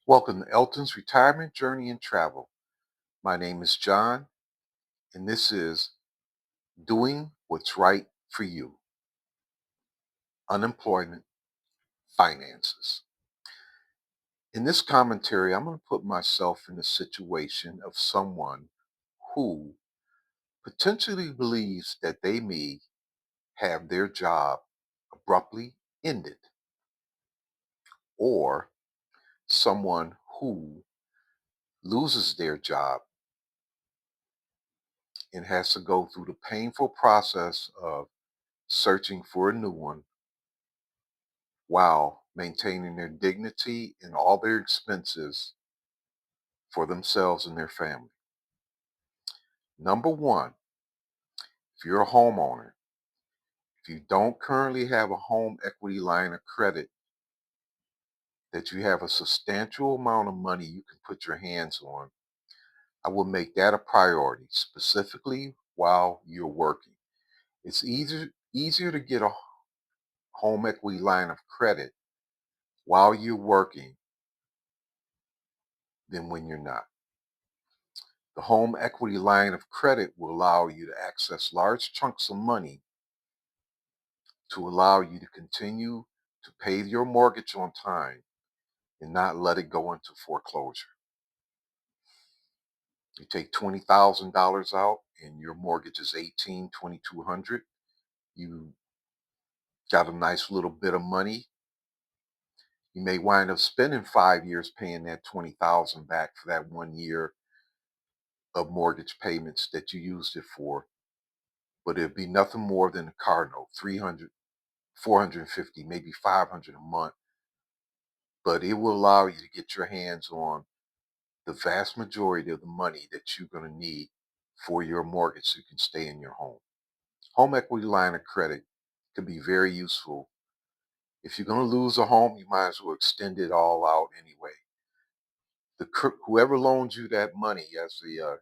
Welcome to Elton's Retirement Journey and Travel. My name is John, and this is Doing What's Right for You Unemployment Finances. In this commentary, I'm going to put myself in the situation of someone who potentially believes that they may have their job abruptly ended, or someone who loses their job and has to go through the painful process of searching for a new one while maintaining their dignity and all their expenses for themselves and their family. Number one, if you're a homeowner, if you don't currently have a home equity line of credit, that you have a substantial amount of money you can put your hands on, I will make that a priority, specifically while you're working. It's easier to get a home equity line of credit while you're working than when you're not. The home equity line of credit will allow you to access large chunks of money to allow you to continue to pay your mortgage on time and not let it go into foreclosure. You take $20,000 out and your mortgage is 2200. You got a nice little bit of money. You may wind up spending 5 years paying that 20,000 back for that 1 year of mortgage payments that you used it for, but it'd be nothing more than a car note, 300, 450, maybe 500 a month, but it will allow you to get your hands on the vast majority of the money that you're going to need for your mortgage so you can stay in your home. Home equity line of credit can be very useful. If you're going to lose a home, you might as well extend it all out anyway. Whoever loans you that money as the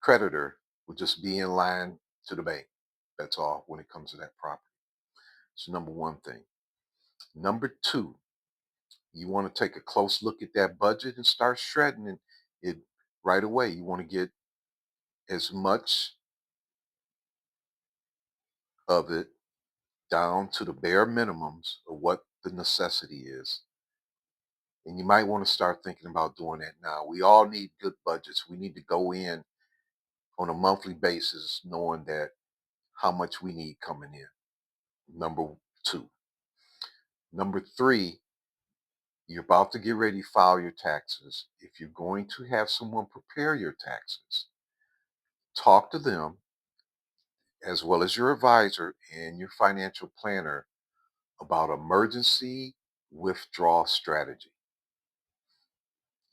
creditor will just be in line to the bank. That's all when it comes to that property. So number one thing. Number two, you want to take a close look at that budget and start shredding it right away. You want to get as much of it down to the bare minimums of what the necessity is. And you might want to start thinking about doing that now. We all need good budgets. We need to go in on a monthly basis knowing that how much we need coming in. Number two. Number three, you're about to get ready to file your taxes. If you're going to have someone prepare your taxes, talk to them as well as your advisor and your financial planner about emergency withdrawal strategy.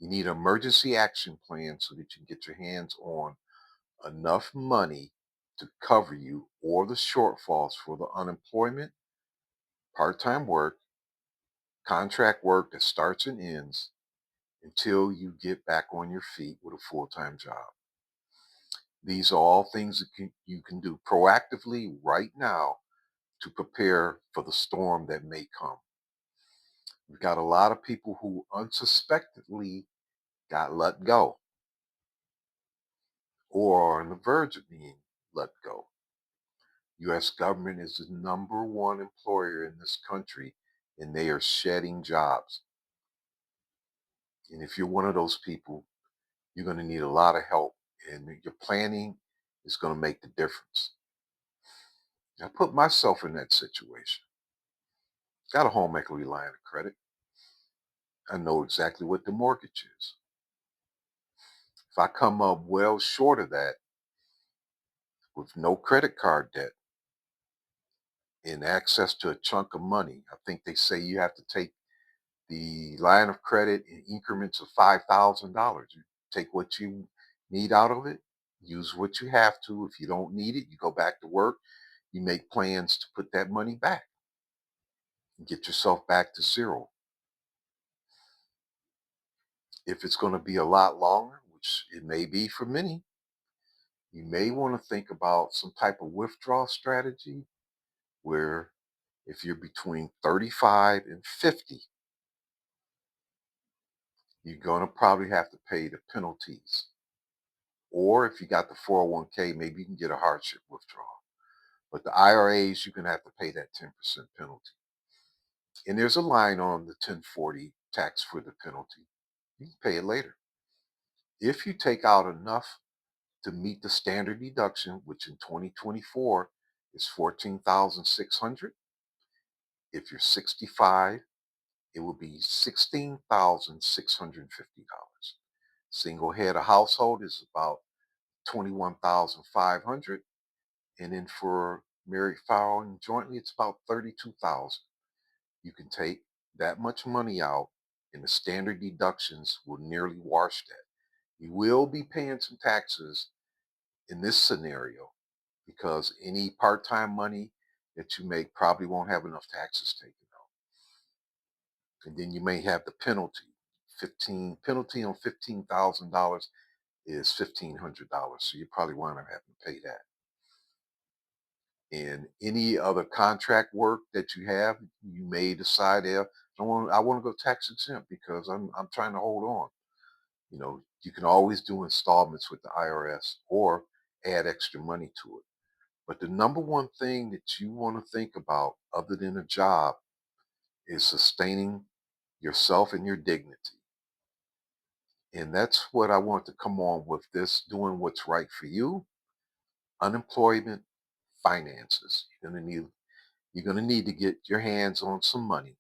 You need an emergency action plan so that you can get your hands on enough money to cover you or the shortfalls for the unemployment, part-time work, contract work that starts and ends until you get back on your feet with a full-time job. These are all things that you can do proactively right now to prepare for the storm that may come. We've got a lot of people who unsuspectedly got let go or are on the verge of being let go. U.S. government is the number one employer in this country, and they are shedding jobs. And if you're one of those people, you're going to need a lot of help, and your planning is going to make the difference. I put myself in that situation. Got a home equity line of credit. I know exactly what the mortgage is. If I come up well short of that with no credit card debt and access to a chunk of money, I think they say you have to take the line of credit in increments of $5,000. You take what you need out of it, use what you have to. If you don't need it, you go back to work. You make plans to put that money back and get yourself back to zero. If it's going to be a lot longer, which it may be for many, you may want to think about some type of withdrawal strategy where if you're between 35 and 50, You're going to probably have to pay the penalties. Or if you got the 401k, maybe you can get a hardship withdrawal. But the IRAs, you're going to have to pay that 10% penalty. And there's a line on the 1040 tax for the penalty. You can pay it later. If you take out enough to meet the standard deduction, which in 2024 is 14,600. If you're 65, it will be $16,650. Single head of household is about 21,500, and then for married filing jointly, it's about 32,000. You can take that much money out, and the standard deductions will nearly wash that. You will be paying some taxes in this scenario because any part-time money that you make probably won't have enough taxes taken out. And then you may have the penalty. 15 penalty on $15,000 is $1,500. So you probably wind up having to pay that. And any other contract work that you have, you may decide, I want to go tax exempt because I'm trying to hold on. You can always do installments with the IRS or add extra money to it. But the number one thing that you want to think about, other than a job, is sustaining yourself and your dignity. And that's what I want to come on with this, doing what's right for you. Unemployment finances. You're gonna need to get your hands on some money.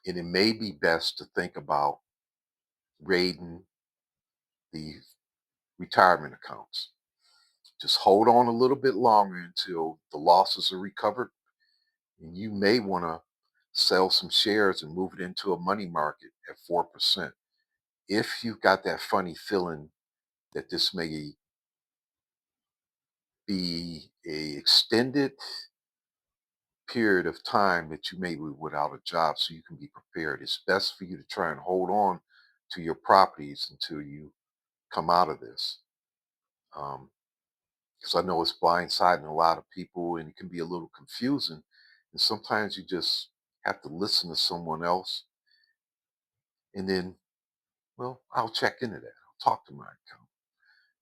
And it may be best to think about raiding the retirement accounts. Just hold on a little bit longer until the losses are recovered. And you may want to sell some shares and move it into a money market at 4%. If you've got that funny feeling that this may be a extended period of time that you may be without a job, so you can be prepared, it's best for you to try and hold on to your properties until you come out of this. Um, because I know it's blindsiding a lot of people and it can be a little confusing. And sometimes you just have to listen to someone else and then, well, I'll check into that. I'll talk to my accountant.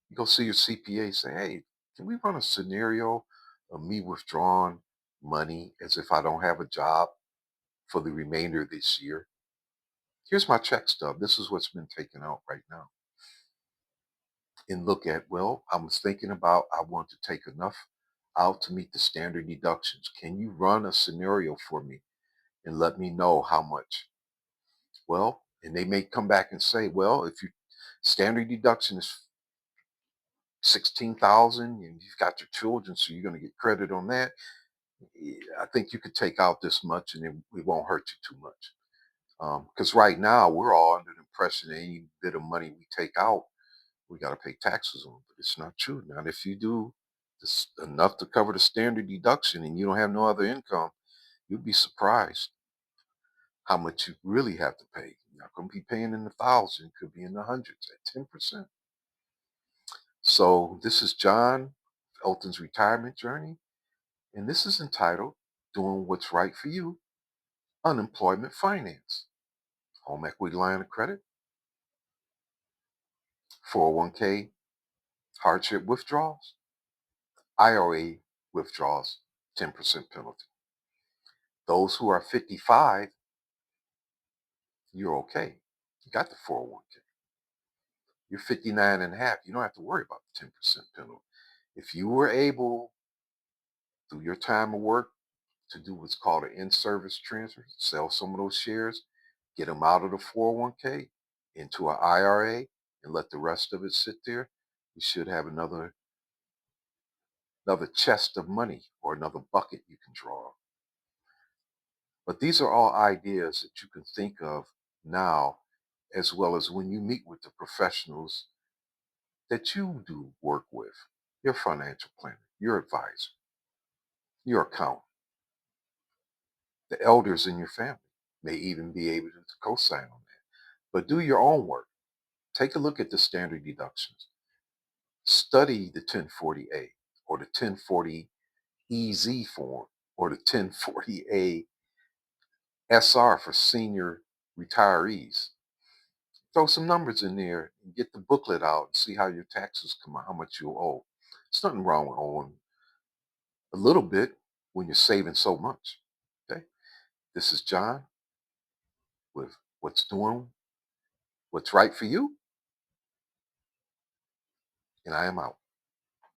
You go see your CPA, say, hey, can we run a scenario of me withdrawing money as if I don't have a job for the remainder of this year? Here's my check stub. This is what's been taken out right now. And look at, well, I was thinking about, I want to take enough out to meet the standard deductions. Can you run a scenario for me and let me know how much? Well, and they may come back and say, well, if your standard deduction is 16,000 and you've got your children, so you're going to get credit on that. I think you could take out this much and it won't hurt you too much. Because right now we're all under the impression that any bit of money we take out, we got to pay taxes on, but it's not true. Now, if you do this enough to cover the standard deduction and you don't have no other income, you'd be surprised how much you really have to pay. You're not going to be paying in the thousands, it could be in the hundreds at 10%. So this is John Elton's retirement journey, and this is entitled Doing What's Right for You, Unemployment Finance, Home Equity Line of Credit, 401k, hardship withdrawals, IRA withdrawals, 10% penalty. Those who are 55, you're okay. You got the 401k. You're 59 and a half. You don't have to worry about the 10% penalty. If you were able, through your time of work, to do what's called an in-service transfer, sell some of those shares, get them out of the 401k into an IRA, and let the rest of it sit there, you should have another chest of money or another bucket you can draw. But these are all ideas that you can think of now, as well as when you meet with the professionals that you do work with, your financial planner, your advisor, your accountant, the elders in your family may even be able to co-sign on that. But do your own work. Take a look at the standard deductions. Study the 1040A or the 1040 EZ form or the 1040A SR for senior retirees. throw some numbers in there and get the booklet out and see how your taxes come out, how much you owe. There's nothing wrong with owing a little bit when you're saving so much. Okay. This is John with what's right for you, and I am out.